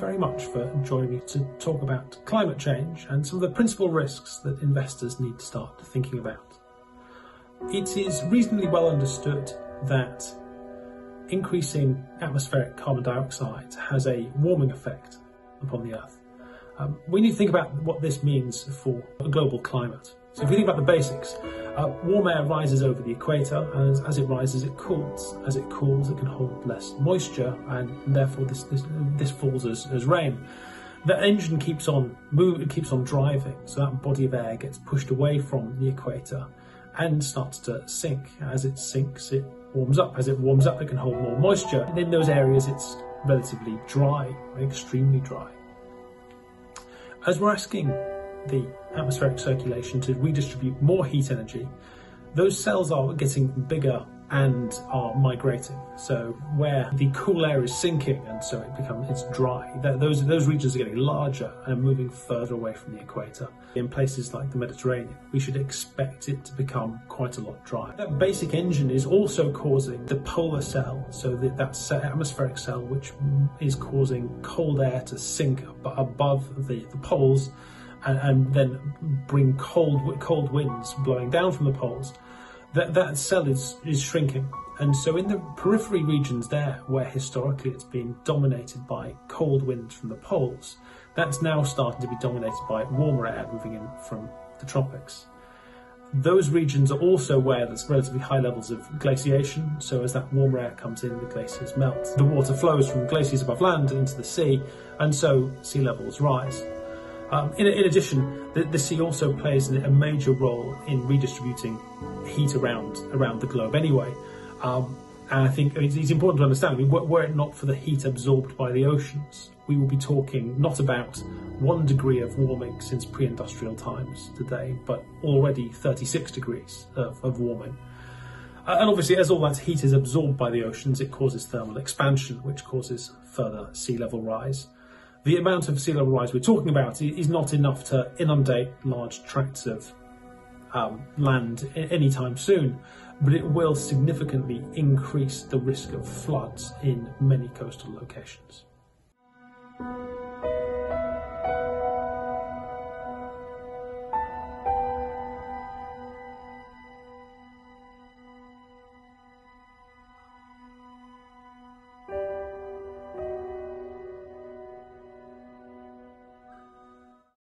very much for joining me to talk about climate change and some of the principal risks that investors need to start thinking about. It is reasonably well understood that increasing atmospheric carbon dioxide has a warming effect upon the Earth. We need to think about what this means for a global climate. So if you think about the basics, warm air rises over the equator, and as it rises it cools. As it cools it can hold less moisture, and therefore this falls as rain. The engine keeps on moving, it keeps on driving, so that body of air gets pushed away from the equator and starts to sink. As it sinks it warms up. As it warms up it can hold more moisture, and in those areas it's relatively dry, extremely dry. As we're asking the atmospheric circulation to redistribute more heat energy, those cells are getting bigger and are migrating. So where the cool air is sinking and so it's dry, those regions are getting larger and moving further away from the equator. In places like the Mediterranean, we should expect it to become quite a lot drier. That basic engine is also causing the polar cell, so that atmospheric cell which is causing cold air to sink above the poles, and then bring cold winds blowing down from the poles. That cell is shrinking, and so in the periphery regions there, where historically it's been dominated by cold winds from the poles, that's now starting to be dominated by warmer air moving in from the tropics. Those regions are also where there's relatively high levels of glaciation, so as that warmer air comes in, the glaciers melt. The water flows from glaciers above land into the sea, and so sea levels rise. In addition, the sea also plays a major role in redistributing heat around the globe anyway. And I think it's important to understand, were it not for the heat absorbed by the oceans, we will be talking not about 1 degree of warming since pre-industrial times today, but already 36 degrees of warming. And obviously, as all that heat is absorbed by the oceans, it causes thermal expansion, which causes further sea level rise. The amount of sea level rise we're talking about is not enough to inundate large tracts of land anytime soon, but it will significantly increase the risk of floods in many coastal locations.